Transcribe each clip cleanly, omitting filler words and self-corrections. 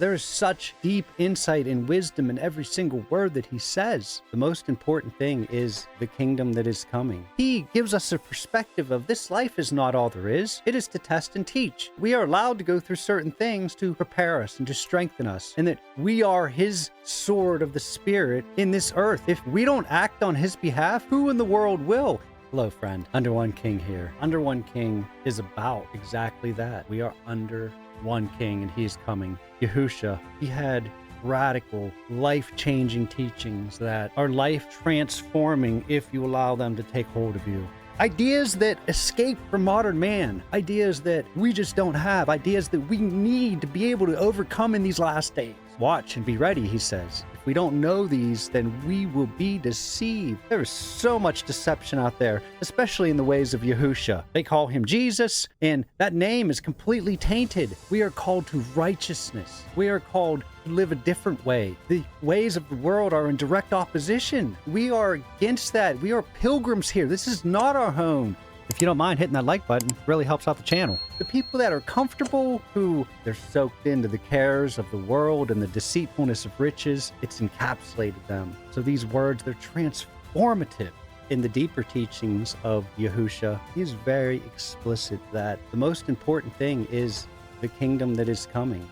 There is such deep insight and wisdom in every single word that he says. The most important thing is the kingdom that is coming. He gives us a perspective of this life is not all there is. It is to test and teach. We are allowed to go through certain things to prepare us and to strengthen us, and that we are his sword of the Spirit in this earth. If we don't act on his behalf, who in the world will? Hello, friend. Under One King here. Under One King is about exactly that. We are under one king, and he is coming. Yahusha, he had radical, life-changing teachings that are life-transforming if you allow them to take hold of you. Ideas that escape from modern man. Ideas that we just don't have. Ideas that we need to be able to overcome in these last days. Watch and be ready, he says. If we don't know these, then we will be deceived. There is so much deception out there, especially in the ways of Yahusha. They call him Jesus, and that name is completely tainted. We are called to righteousness. We are called to live a different way. The ways of the world are in direct opposition. We are against that. We are pilgrims here. This is not our home. If you don't mind hitting that like button, it really helps out the channel. The people that are comfortable, who they're soaked into the cares of the world and the deceitfulness of riches, it's encapsulated them. So these words, they're transformative. In the deeper teachings of Yahusha, he is very explicit that the most important thing is the kingdom that is coming.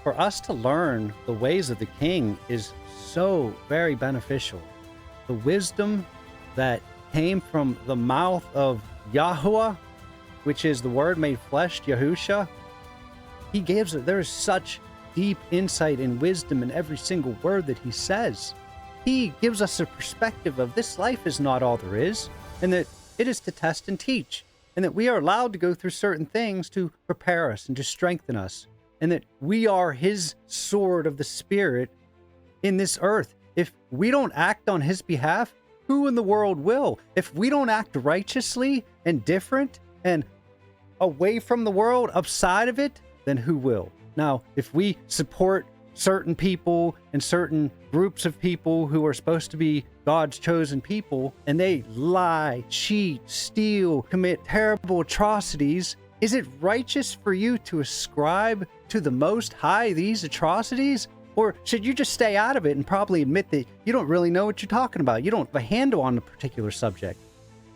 For us to learn the ways of the king is so very beneficial. The wisdom that came from the mouth of Yahuwah, which is the word made flesh, Yahusha, he gives it. There is such deep insight and wisdom in every single word that he says. He gives us a perspective of this life is not all there is, and that it is to test and teach, and that we are allowed to go through certain things to prepare us and to strengthen us, and that we are his sword of the Spirit in this earth. If we don't act on his behalf, who in the world will? If we don't act righteously and different and away from the world, outside of it, then who will? Now, if we support certain people and certain groups of people who are supposed to be God's chosen people, and they lie, cheat, steal, commit terrible atrocities, is it righteous for you to ascribe to the Most High these atrocities? Or should you just stay out of it and probably admit that you don't really know what you're talking about? You don't have a handle on the particular subject.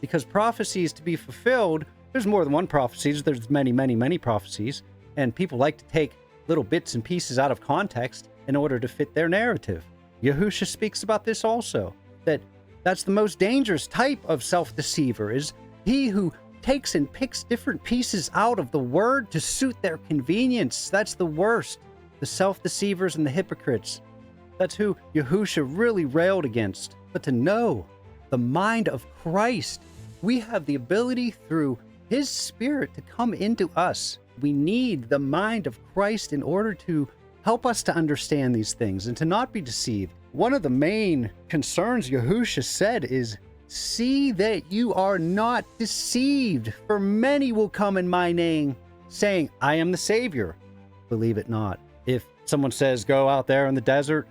Because prophecies to be fulfilled, there's more than one prophecy. There's many, many, many prophecies. And people like to take little bits and pieces out of context in order to fit their narrative. Yahusha speaks about this also. That's the most dangerous type of self-deceiver, is he who takes and picks different pieces out of the word to suit their convenience. That's the worst. The self-deceivers and the hypocrites. That's who Yahusha really railed against. But to know the mind of Christ, we have the ability through his Spirit to come into us. We need the mind of Christ in order to help us to understand these things and to not be deceived. One of the main concerns Yahusha said is, see that you are not deceived, for many will come in my name, saying, I am the Savior. Believe it not. If someone says, go out there in the desert,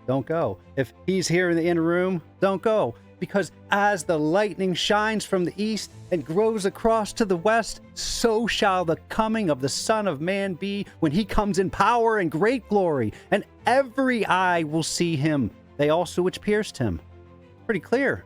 don't go. If he's here in the inner room, don't go. Because as the lightning shines from the east and grows across to the west, so shall the coming of the Son of Man be when he comes in power and great glory, and every eye will see him, they also which pierced him. Pretty clear.